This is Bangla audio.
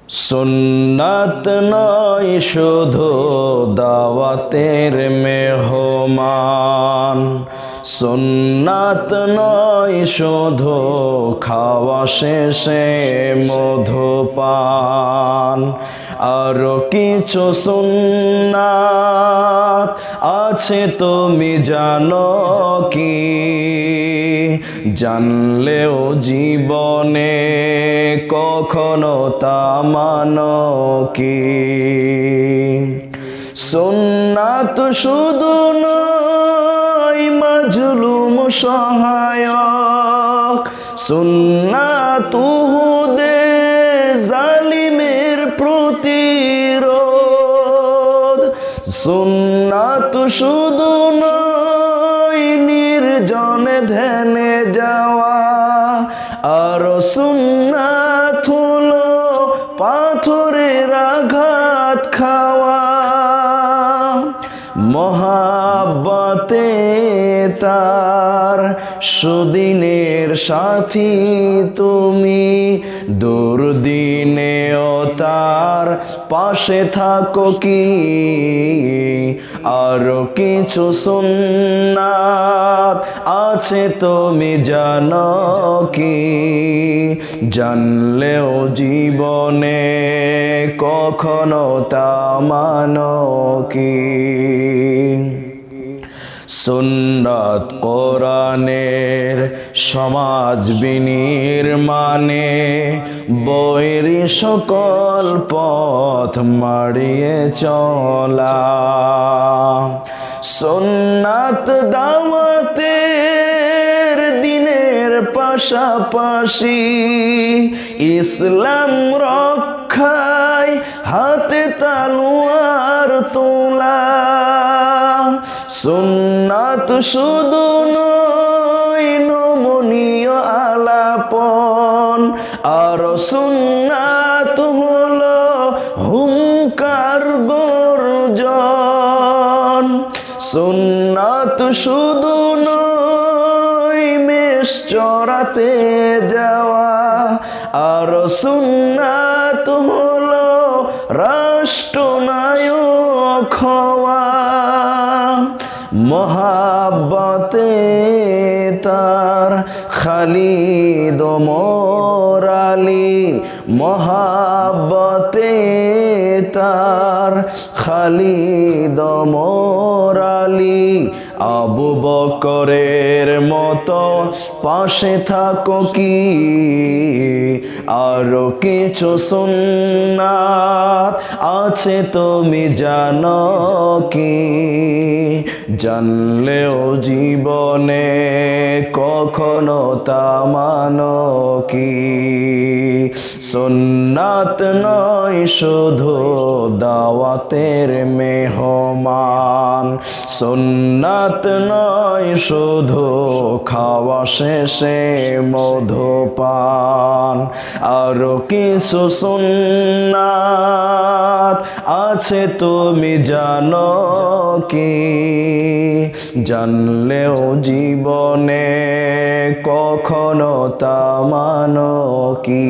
সুন্নাত নয় শুধু দাওয়াতের মেহমান, সুন্নাত নয় শুধু খাওয়া শেষে মধুপান, আরো কিছু সুন্নাত আছে তুমি জানো কি? জানলেও জীবনে কখনো তা মানো কি? সুন্নাত শুধু নয় মাজলুম সহায়ক, সুন্নাত উহুদে জালিমের প্রতিরোধ, সুন্নাত শুধু নয় নির্জনে ধ্যানে যাওয়া, আর সুন্নাত হলো পাথরের আঘাত খাওয়া। মহাব্বতে তার সুদিনের সাথী তুমি, দুর্দিনেও তার পাশে থাকো কি? আরো কিছু সুন্নাত আছে তুমি জানো কি? জানলেও জীবনে কখনো তা মানো কি? সুন্নাত কোরআনের সমাজ বিনির্মাণে বৈরী সকল পথ মাড়িয়ে চলা। সুন্নাত দাওয়াতের দিনের পাশাপাশি ইসলাম রক্ষায় হাতে তালোয়ার তোলা। সুন্নাত শুধু নয় নমনীয় আলাপন, আর সুন্নাত হলো হুঙ্কার গর্জন। সুন্নাত শুধু নয় মেষ চরাতে যাওয়া, আর সুন্নাত হলো রাষ্ট্রনায়ক হওয়া। মহাব্বতে তার খালিদ ওমর আলী, মহাব্বতে তার খালিদ ওমর আলী, আবু বকরের মতো পাশে থাকো কি? আরো কিছু সুন্নাত আছে তুমি জানো কি? জানলেও জীবনে কখনো তা মানো কি? সুন্নাত নয় শুধু দাওয়াতের মেহমান, সুন্নাত নয় শুধু খাওয়া শেষে মধুপান, আরো কিছু সুন্নাত আছে তুমি জানো কি? জানলেও জীবনে কখনো তা মানো কি?